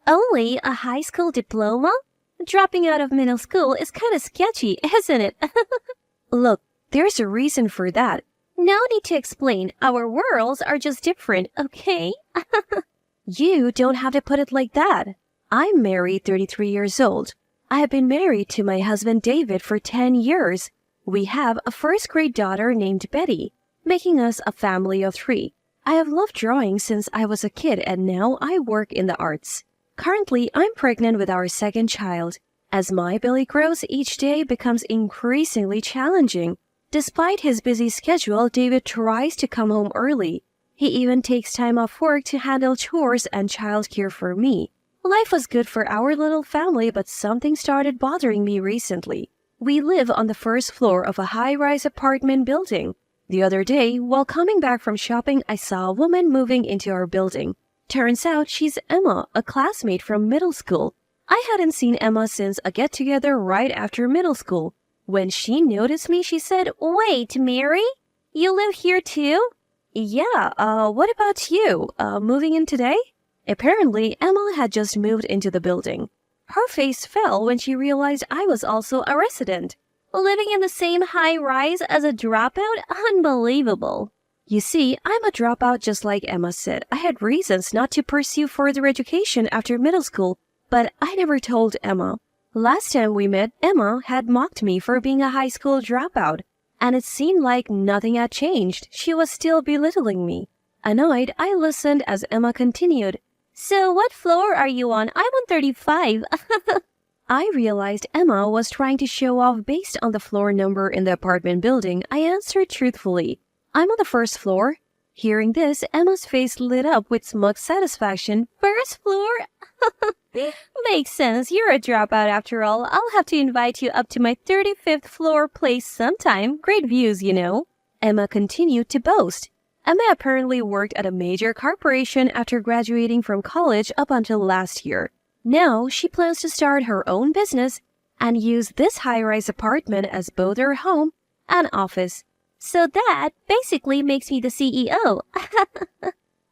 Only a high school diploma? Dropping out of middle school is kind of sketchy, isn't it? Look, there's a reason for that. No need to explain. Our worlds are just different, okay? You don't have to put it like that. I'm married 33 years old. I have been married to my husband David for 10 years. We have a first-grade daughter named Betty, making us a family of 3. I have loved drawing since I was a kid and now I work in the arts. Currently, I'm pregnant with our second child. As my belly grows, each day becomes increasingly challenging. Despite his busy schedule, David tries to come home early. He even takes time off work to handle chores and childcare for me. Life was good for our little family, but something started bothering me recently. We live on the first floor of a high-rise apartment building. The other day, while coming back from shopping, I saw a woman moving into our building. Turns out she's Emma, a classmate from middle school. I hadn't seen Emma since a get-together right after middle school. When she noticed me, she said, "Wait, Mary? You live here too?" "Yeah, what about you? Moving in today?" Apparently, Emma had just moved into the building. Her face fell when she realized I was also a resident. Living in the same high-rise as a dropout? Unbelievable. You see, I'm a dropout just like Emma said. I had reasons not to pursue further education after middle school, but I never told Emma. Last time we met, Emma had mocked me for being a high school dropout, and it seemed like nothing had changed. She was still belittling me. Annoyed, I listened as Emma continued. "So what floor are you on? I'm on 35. I realized Emma was trying to show off based on the floor number in the apartment building. I answered truthfully. "I'm on the first floor." Hearing this, Emma's face lit up with smug satisfaction. "First floor? Makes sense. You're a dropout after all. I'll have to invite you up to my 35th floor place sometime. Great views, you know." Emma continued to boast. Emma apparently worked at a major corporation after graduating from college up until last year. Now, she plans to start her own business and use this high-rise apartment as both her home and office. "So that basically makes me the CEO.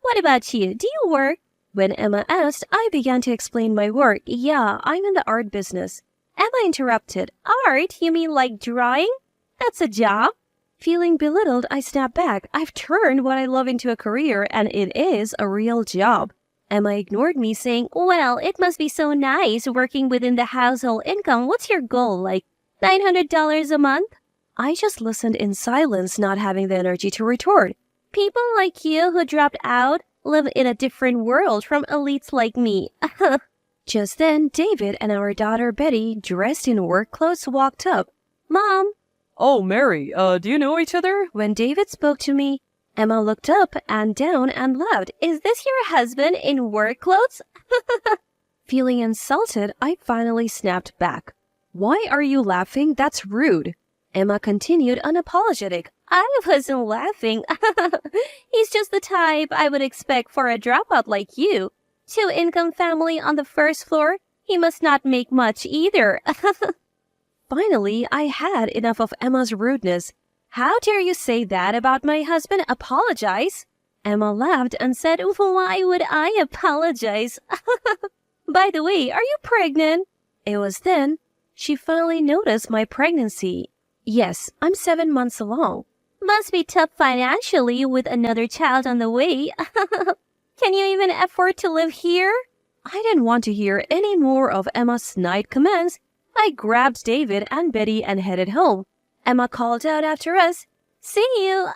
What about you? Do you work?" When Emma asked, I began to explain my work. "Yeah, I'm in the art business." Emma interrupted. "Art? You mean like drawing? That's a job?" Feeling belittled, I snapped back. "I've turned what I love into a career, and it is a real job." Emma ignored me, saying, "Well, it must be so nice working within the household income. What's your goal, like $900 a month?" I just listened in silence, not having the energy to retort. "People like you who dropped out live in a different world from elites like me." Just then, David and our daughter Betty, dressed in work clothes, walked up. "Mom." "Oh, Mary, do you know each other?" When David spoke to me, Emma looked up and down and laughed. "Is this your husband in work clothes?" Feeling insulted, I finally snapped back. "Why are you laughing? That's rude." Emma continued, unapologetic. "I wasn't laughing. He's just the type I would expect for a dropout like you. 2-income family on the first floor. He must not make much either." Finally, I had enough of Emma's rudeness. "How dare you say that about my husband? Apologize." Emma laughed and said, "Why would I apologize? By the way, are you pregnant?" It was then she finally noticed my pregnancy. "Yes, I'm 7 months along." "Must be tough financially with another child on the way." "Can you even afford to live here?" I didn't want to hear any more of Emma's snide comments. I grabbed David and Betty and headed home. Emma called out after us, "See you.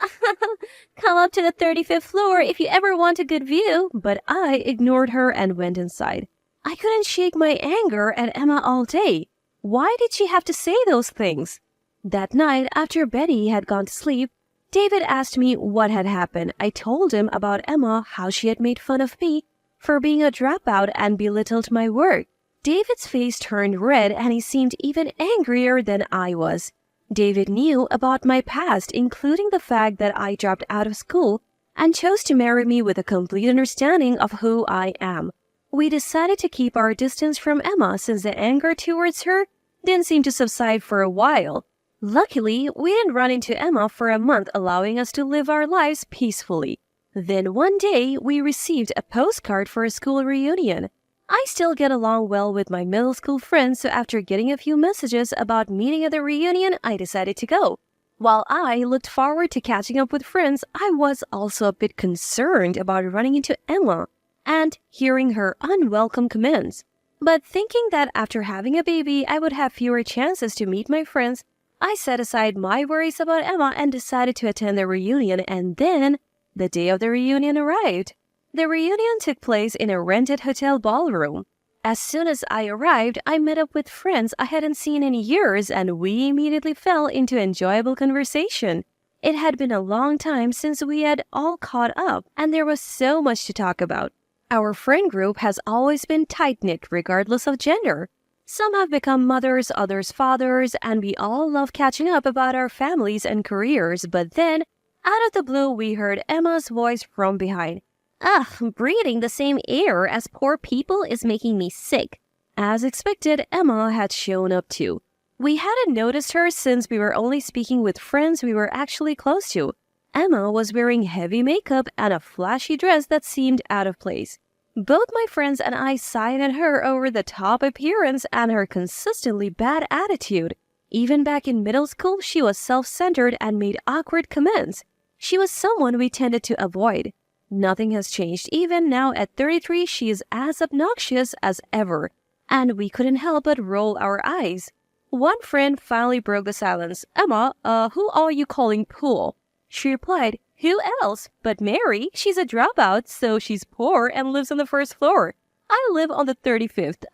Come up to the 35th floor if you ever want a good view." But I ignored her and went inside. I couldn't shake my anger at Emma all day. Why did she have to say those things? That night, after Betty had gone to sleep, David asked me what had happened. I told him about Emma, how she had made fun of me for being a dropout and belittled my work. David's face turned red and he seemed even angrier than I was. David knew about my past, including the fact that I dropped out of school and chose to marry me with a complete understanding of who I am. We decided to keep our distance from Emma since the anger towards her didn't seem to subside for a while. Luckily, we didn't run into Emma for a month, allowing us to live our lives peacefully. Then one day, we received a postcard for a school reunion. I still get along well with my middle school friends, so after getting a few messages about meeting at the reunion, I decided to go. While I looked forward to catching up with friends, I was also a bit concerned about running into Emma and hearing her unwelcome comments. But thinking that after having a baby, I would have fewer chances to meet my friends, I set aside my worries about Emma and decided to attend the reunion, and then the day of the reunion arrived. The reunion took place in a rented hotel ballroom. As soon as I arrived, I met up with friends I hadn't seen in years, and we immediately fell into enjoyable conversation. It had been a long time since we had all caught up, and there was so much to talk about. Our friend group has always been tight-knit regardless of gender. Some have become mothers, others fathers, and we all love catching up about our families and careers. But then, out of the blue, we heard Emma's voice from behind. Ugh, breathing the same air as poor people is making me sick. As expected, Emma had shown up too. We hadn't noticed her since we were only speaking with friends we were actually close to. Emma was wearing heavy makeup and a flashy dress that seemed out of place. Both my friends and I sighed at her over the top appearance and her consistently bad attitude. Even back in middle school, she was self-centered and made awkward comments. She was someone we tended to avoid. Nothing has changed. Even now at 33, she is as obnoxious as ever, and we couldn't help but roll our eyes. One friend finally broke the silence. Emma, who are you calling Pool? She replied, who else? But Mary, she's a dropout, so she's poor and lives on the first floor. I live on the 35th.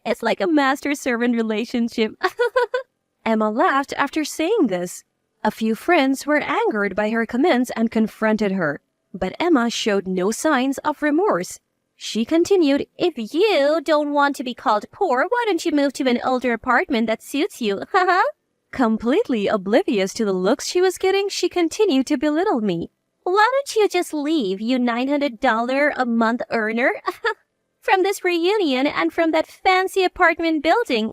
It's like a master-servant relationship. Emma laughed after saying this. A few friends were angered by her comments and confronted her, but Emma showed no signs of remorse. She continued, if you don't want to be called poor, why don't you move to an older apartment that suits you? Haha. Completely oblivious to the looks she was getting, she continued to belittle me. Why don't you just leave, you $900 a month earner? From this reunion and from that fancy apartment building.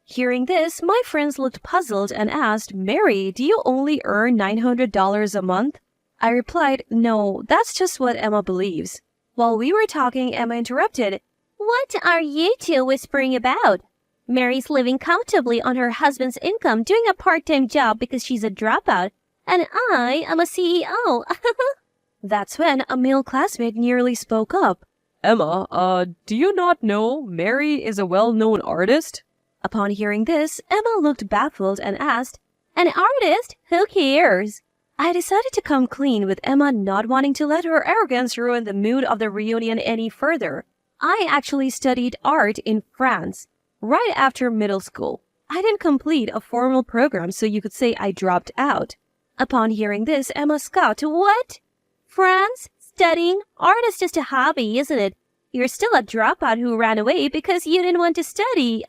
Hearing this, my friends looked puzzled and asked, Mary, do you only earn $900 a month? I replied, no, that's just what Emma believes. While we were talking, Emma interrupted, what are you two whispering about? Mary's living comfortably on her husband's income, doing a part-time job because she's a dropout, and I am a CEO. That's when a male classmate nearly spoke up. Emma, do you not know Mary is a well-known artist? Upon hearing this, Emma looked baffled and asked, an artist? Who cares? I decided to come clean with Emma, not wanting to let her arrogance ruin the mood of the reunion any further. I actually studied art in France right after middle school. I didn't complete a formal program, so you could say I dropped out. Upon hearing this, Emma scoffed. What? France? Studying? Art is just a hobby, isn't it? You're still a dropout who ran away because you didn't want to study.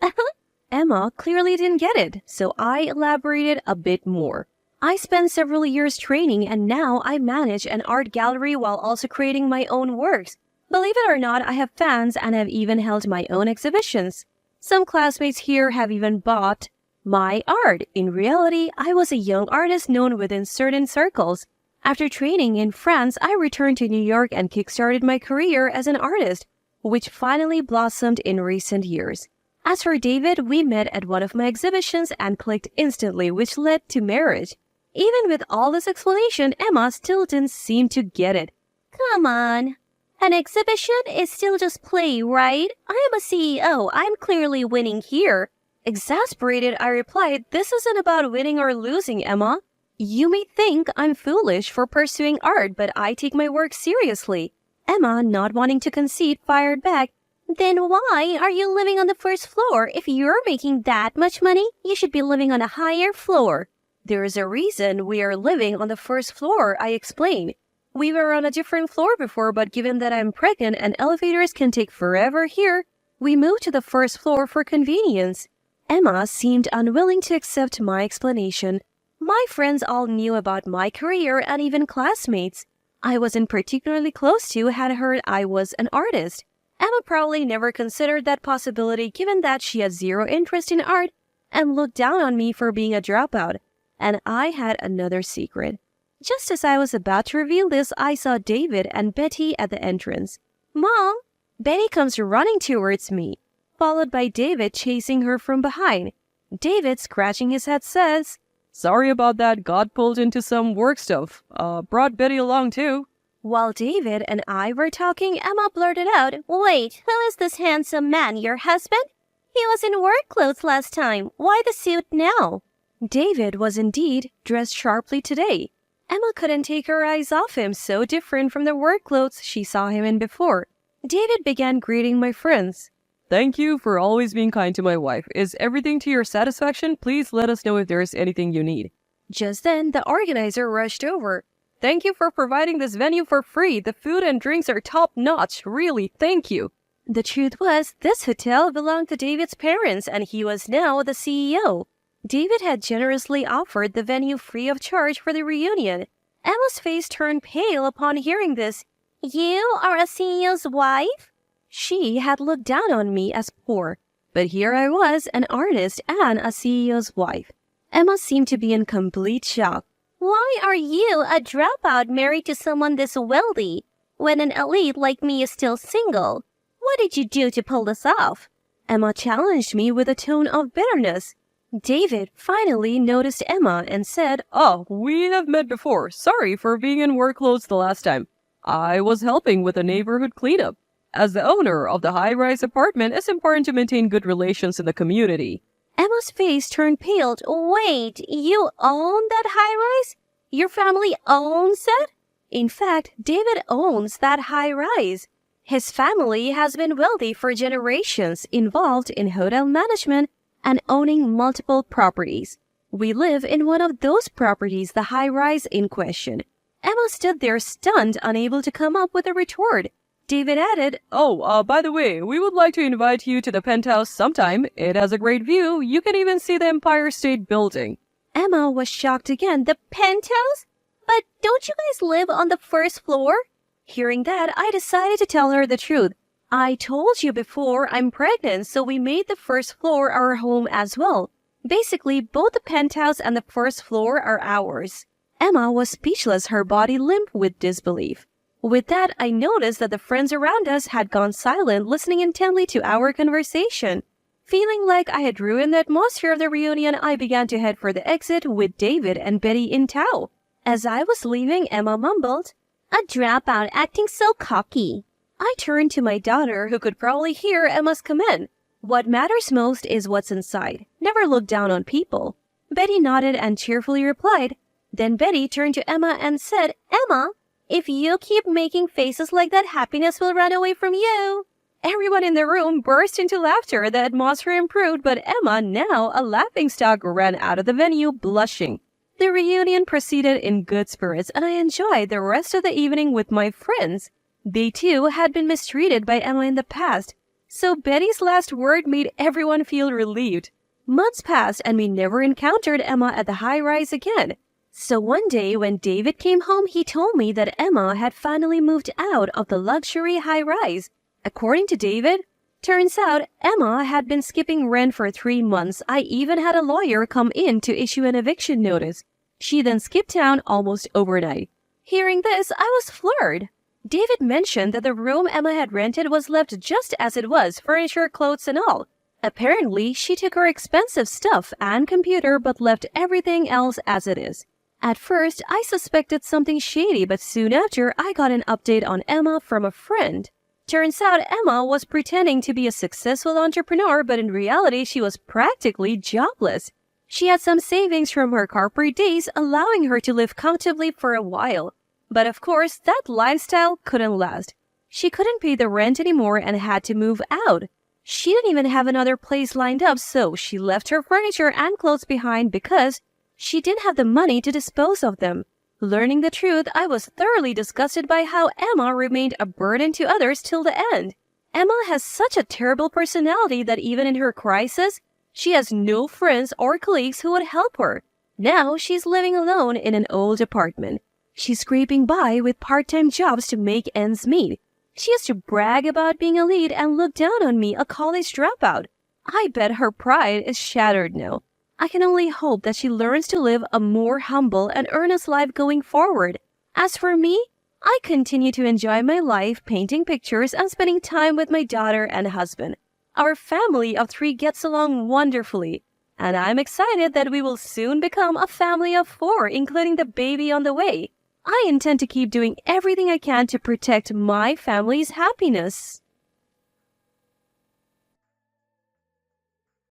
Emma clearly didn't get it, so I elaborated a bit more. I spent several years training, and now I manage an art gallery while also creating my own works. Believe it or not, I have fans and have even held my own exhibitions. Some classmates here have even bought my art. In reality, I was a young artist known within certain circles. After training in France, I returned to New York and kickstarted my career as an artist, which finally blossomed in recent years. As for David, we met at one of my exhibitions and clicked instantly, which led to marriage. Even with all this explanation, Emma still didn't seem to get it. Come on. An exhibition is still just play, right? I am a CEO. I'm clearly winning here. Exasperated, I replied, this isn't about winning or losing, Emma. You may think I'm foolish for pursuing art, but I take my work seriously. Emma, not wanting to concede, fired back, then why are you living on the first floor? If you're making that much money, you should be living on a higher floor. There is a reason we are living on the first floor, I explained. We were on a different floor before, but given that I'm pregnant and elevators can take forever here, we moved to the first floor for convenience. Emma seemed unwilling to accept my explanation. My friends all knew about my career and even classmates I wasn't particularly close to had heard I was an artist. Emma probably never considered that possibility given that she had zero interest in art and looked down on me for being a dropout. And I had another secret. Just as I was about to reveal this, I saw David and Betty at the entrance. Mom, Betty comes running towards me, followed by David chasing her from behind. David, scratching his head, says, Sorry about that. Got pulled into some work stuff. Brought Betty along too. While David and I were talking, Emma blurted out, Wait, who is this handsome man, your husband? He was in work clothes last time. Why the suit now? David was indeed dressed sharply today. Emma couldn't take her eyes off him, so different from the work clothes she saw him in before. David began greeting my friends. Thank you for always being kind to my wife. Is everything to your satisfaction? Please let us know if there is anything you need. Just then, the organizer rushed over. Thank you for providing this venue for free. The food and drinks are top-notch. Really, thank you. The truth was, this hotel belonged to David's parents, and he was now the CEO. David had generously offered the venue free of charge for the reunion. Emma's face turned pale upon hearing this. You are a CEO's wife? She had looked down on me as poor, but here I was, an artist and a CEO's wife. Emma seemed to be in complete shock. Why are you, a dropout, married to someone this wealthy, when an elite like me is still single? What did you do to pull this off? Emma challenged me with a tone of bitterness. David finally noticed Emma and said, Oh, we have met before. Sorry for being in work clothes the last time. I was helping with a neighborhood cleanup. As the owner of the high-rise apartment, it's important to maintain good relations in the community. Emma's face turned pale. Wait, you own that high-rise? Your family owns it? In fact, David owns that high-rise. His family has been wealthy for generations, involved in hotel management and owning multiple properties. We live in one of those properties, the high-rise in question. Emma stood there stunned, unable to come up with a retort. David added, Oh, by the way, we would like to invite you to the penthouse sometime. It has a great view. You can even see the Empire State Building. Emma was shocked again. The penthouse? But don't you guys live on the first floor? Hearing that, I decided to tell her the truth. I told you before I'm pregnant, so we made the first floor our home as well. Basically, both the penthouse and the first floor are ours. Emma was speechless, her body limp with disbelief. With that, I noticed that the friends around us had gone silent, listening intently to our conversation. Feeling like I had ruined the atmosphere of the reunion, I began to head for the exit with David and Betty in tow. As I was leaving, Emma mumbled, A dropout acting so cocky. I turned to my daughter, who could probably hear Emma's comment. What matters most is what's inside. Never look down on people. Betty nodded and cheerfully replied. Then Betty turned to Emma and said, Emma, if you keep making faces like that, happiness will run away from you. Everyone in the room burst into laughter. The atmosphere improved, but Emma, now a laughingstock, ran out of the venue blushing. The reunion proceeded in good spirits, and I enjoyed the rest of the evening with my friends. They too had been mistreated by Emma in the past, so Betty's last word made everyone feel relieved. Months passed and we never encountered Emma at the high-rise again. So one day when David came home, he told me that Emma had finally moved out of the luxury high-rise. According to David, turns out Emma had been skipping rent for 3 months. I even had a lawyer come in to issue an eviction notice. She then skipped town almost overnight. Hearing this, I was floored. David mentioned that the room Emma had rented was left just as it was, furniture, clothes, and all. Apparently, she took her expensive stuff and computer but left everything else as it is. At first, I suspected something shady, but soon after, I got an update on Emma from a friend. Turns out Emma was pretending to be a successful entrepreneur, but in reality, she was practically jobless. She had some savings from her corporate days, allowing her to live comfortably for a while. But of course, that lifestyle couldn't last. She couldn't pay the rent anymore and had to move out. She didn't even have another place lined up, so she left her furniture and clothes behind because she didn't have the money to dispose of them. Learning the truth, I was thoroughly disgusted by how Emma remained a burden to others till the end. Emma has such a terrible personality that even in her crisis, she has no friends or colleagues who would help her. Now she's living alone in an old apartment. She's scraping by with part-time jobs to make ends meet. She used to brag about being a lead and look down on me, a college dropout. I bet her pride is shattered now. I can only hope that she learns to live a more humble and earnest life going forward. As for me, I continue to enjoy my life painting pictures and spending time with my daughter and husband. Our family of 3 gets along wonderfully, and I'm excited that we will soon become a family of 4, including the baby on the way. I intend to keep doing everything I can to protect my family's happiness.